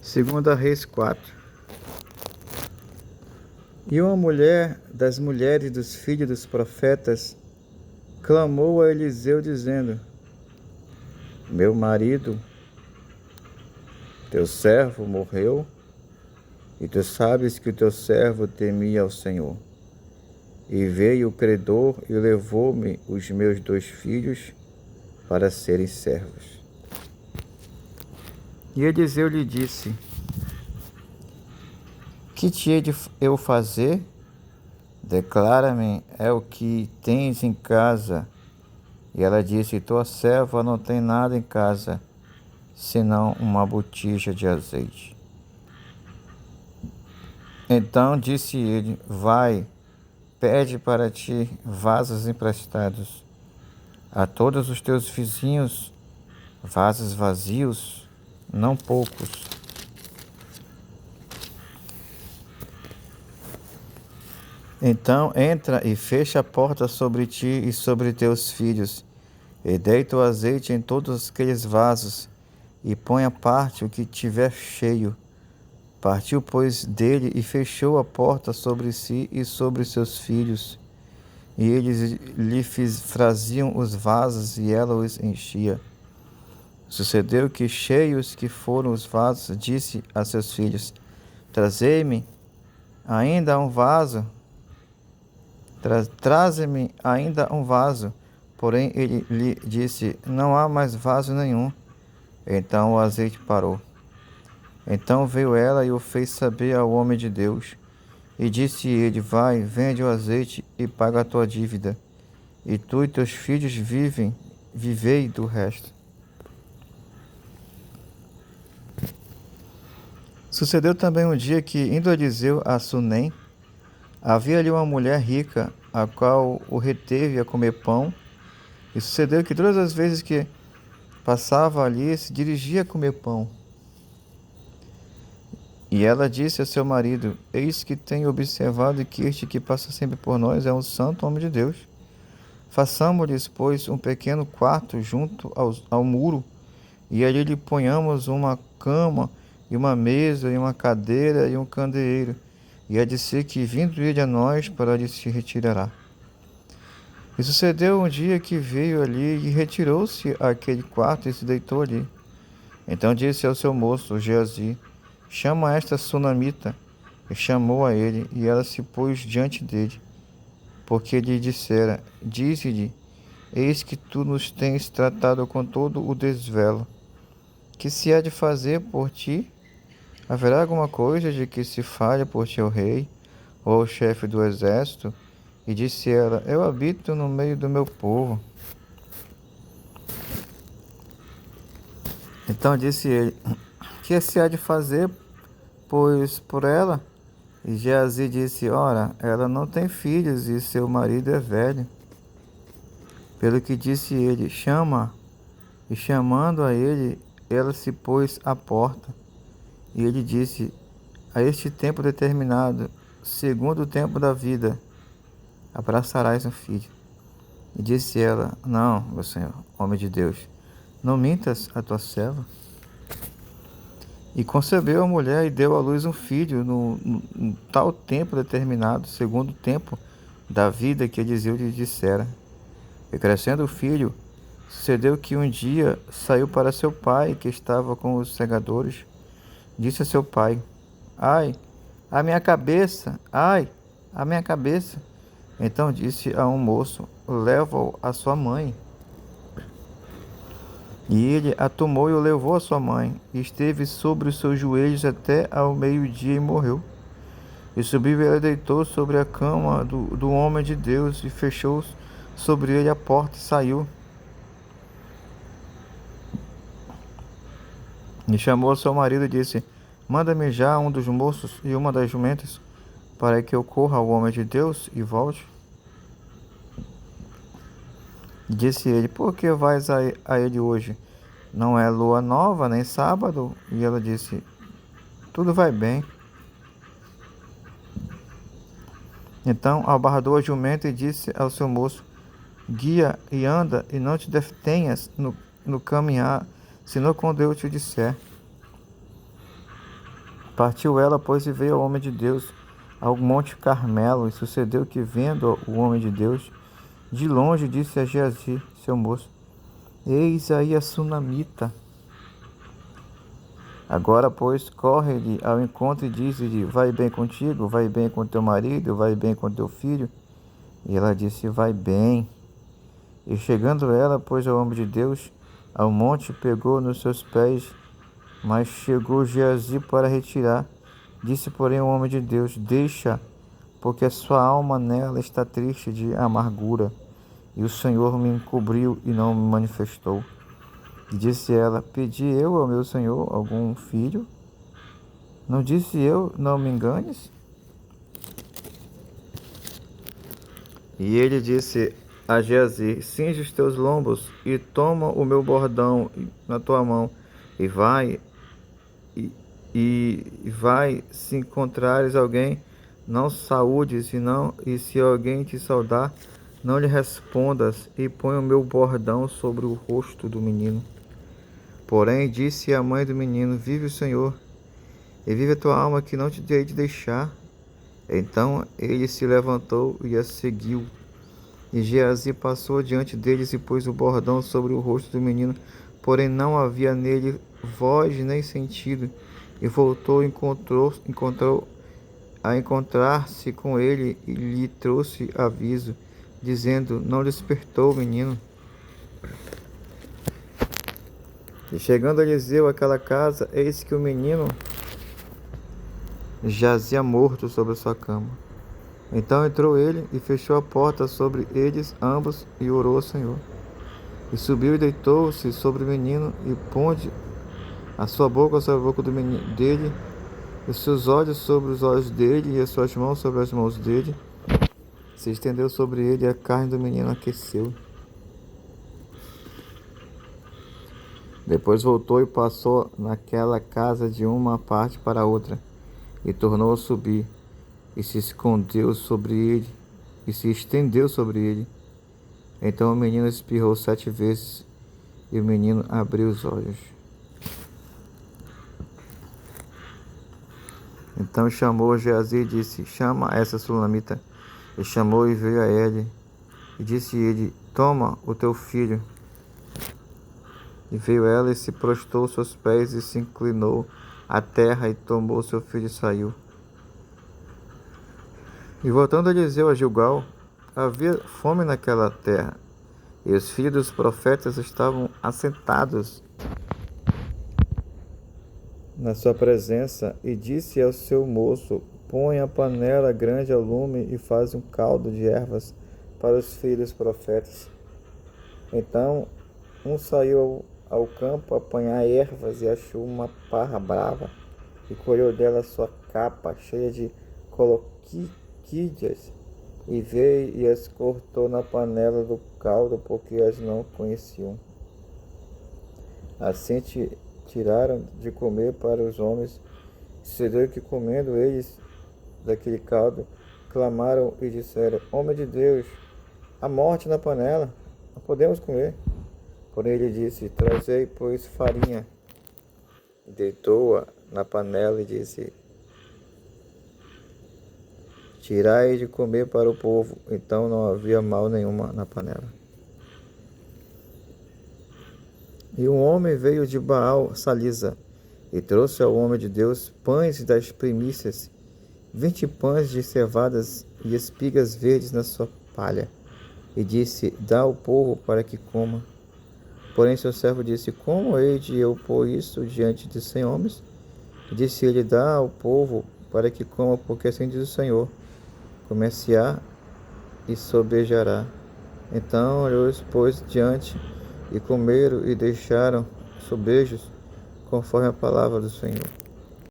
Segunda Reis 4. E uma mulher das mulheres dos filhos dos profetas clamou a Eliseu, dizendo: Meu marido, teu servo, morreu, e tu sabes que o teu servo temia ao Senhor. E veio o credor e levou-me os meus 2 filhos para serem servos. E Eliseu lhe disse: Que te hei de eu fazer? Declara-me, é o que tens em casa. E ela disse: Tua serva não tem nada em casa, senão uma botija de azeite. Então disse ele: Vai, pede para ti vasos emprestados a todos os teus vizinhos, vasos vazios, não poucos. Então entra e fecha a porta sobre ti e sobre teus filhos, e deita o azeite em todos aqueles vasos, e põe à parte o que tiver cheio. Partiu, pois, dele e fechou a porta sobre si e sobre seus filhos. E eles lhe traziam os vasos, e ela os enchia. Sucedeu que, cheios que foram os vasos, disse a seus filhos: Trazei-me ainda um vaso. Traze-me ainda um vaso. Porém ele lhe disse: Não há mais vaso nenhum. Então o azeite parou. Então veio ela e o fez saber ao homem de Deus. E disse ele: Vai, vende o azeite e paga a tua dívida. E tu e teus filhos vivei do resto. Sucedeu também um dia que, indo Eliseu a Sunem, havia ali uma mulher rica, a qual o reteve a comer pão. E sucedeu que todas as vezes que passava ali, se dirigia a comer pão. E ela disse a seu marido: Eis que tenho observado que este que passa sempre por nós é um santo homem de Deus. Façamos-lhes, pois, um pequeno quarto junto ao muro, e ali lhe ponhamos uma cama, e uma mesa, e uma cadeira, e um candeeiro. E há de ser que, vindo ele a nós, para ali se retirará. E sucedeu um dia que veio ali, e retirou-se àquele quarto, e se deitou ali. Então disse ao seu moço, Geazi: Chama esta sunamita. E chamou a ele, e ela se pôs diante dele. Porque lhe dissera: Dize-lhe, eis que tu nos tens tratado com todo o desvelo. Que se há de fazer por ti? Haverá alguma coisa de que se fale por ti ao rei, ou ao chefe do exército? E disse ela: Eu habito no meio do meu povo. Então disse ele: Que se há de fazer, pois, por ela? E Geazi disse: Ora, ela não tem filhos e seu marido é velho. Pelo que disse ele: Chama. E chamando a ele, ela se pôs à porta. E ele disse: A este tempo determinado, segundo o tempo da vida, abraçarás um filho. E disse ela: Não, meu senhor, homem de Deus, não mintas a tua serva. E concebeu a mulher e deu à luz um filho no tal tempo determinado, segundo o tempo da vida que Eliseu lhe dissera. E crescendo o filho, sucedeu que um dia saiu para seu pai, que estava com os segadores. Disse a seu pai: Ai, a minha cabeça! Ai, a minha cabeça! Então disse a um moço: Leva-o à sua mãe. E ele a tomou e o levou à sua mãe, e esteve sobre os seus joelhos até ao meio-dia e morreu. E subiu e ela deitou sobre a cama do homem de Deus, e fechou sobre ele a porta e saiu. E chamou ao seu marido e disse: Manda-me já um dos moços e uma das jumentas, para que eu corra ao homem de Deus e volte. Disse ele: Por que vais a ele hoje? Não é lua nova, nem sábado? E ela disse: Tudo vai bem. Então albardou a jumenta e disse ao seu moço: Guia e anda, e não te detenhas no caminhar, senão quando eu te disser. Partiu ela, pois, e veio ao homem de Deus ao monte Carmelo. E sucedeu que, vendo o homem de Deus, de longe disse a Geazi, seu moço: Eis aí a sunamita. Agora, pois, corre-lhe ao encontro e diz-lhe: Vai bem contigo, vai bem com teu marido, vai bem com teu filho. E ela disse: Vai bem. E chegando ela, pois, ao homem de Deus, ao monte, pegou nos seus pés, mas chegou Geazi para retirar. Disse, porém, o homem de Deus: Deixa, porque a sua alma nela está triste de amargura. E o Senhor me encobriu e não me manifestou. E disse ela: Pedi eu ao meu Senhor algum filho? Não disse eu: Não me enganes? E ele disse a Geazi: Cinge os teus lombos e toma o meu bordão na tua mão e vai, se encontrares alguém, não saúdes, e se alguém te saudar, não lhe respondas, e põe o meu bordão sobre o rosto do menino. Porém, disse a mãe do menino: Vive o Senhor, e vive a tua alma, que não te hei de deixar. Então ele se levantou e a seguiu. E Geazi passou diante deles e pôs o bordão sobre o rosto do menino, porém não havia nele voz nem sentido. E voltou e encontrou a encontrar-se com ele e lhe trouxe aviso, dizendo: Não despertou o menino. E chegando Eliseu àquela casa, eis que o menino jazia morto sobre a sua cama. Então entrou ele e fechou a porta sobre eles ambos e orou ao Senhor. E subiu e deitou-se sobre o menino e ponde a sua boca sobre a boca dele, e os seus olhos sobre os olhos dele, e as suas mãos sobre as mãos dele. Se estendeu sobre ele e a carne do menino aqueceu. Depois voltou e passou naquela casa de uma parte para outra, e tornou a subir, e se escondeu sobre ele, e se estendeu sobre ele. Então o menino espirrou 7 vezes, e o menino abriu os olhos. Então chamou Geazi e disse: Chama essa sulamita. E chamou e veio a ele. E disse ele: Toma o teu filho. E veio ela e se prostrou aos seus pés e se inclinou à terra e tomou seu filho e saiu. E voltando Eliseu a Gilgal, havia fome naquela terra, e os filhos dos profetas estavam assentados na sua presença, e disse ao seu moço: Põe a panela grande ao lume e faz um caldo de ervas para os filhos profetas. Então um saiu ao campo a apanhar ervas e achou uma parra brava, e colheu dela sua capa cheia de coloquídeas, e veio e as cortou na panela do caldo, porque as não conheciam. Assim tiraram de comer para os homens. Sucedeu que, comendo eles daquele caldo, clamaram e disseram: Homem de Deus, a morte na panela, não podemos comer. Porém ele disse: Trazei, pois, farinha. Deitou-a na panela e disse: Tirai de comer para o povo. Então não havia mal nenhuma na panela. E um homem veio de Baal Salisa e trouxe ao homem de Deus pães das primícias, 20 pães de cevadas e espigas verdes na sua palha. E disse: Dá ao povo para que coma. Porém seu servo disse: Como hei de eu pôr isso diante de 100 homens? E disse ele: Dá ao povo para que coma, porque assim diz o Senhor: comer-se-á e sobejará. Então olhou-os, pôs diante, e comeram e deixaram sobejos, conforme a palavra do Senhor.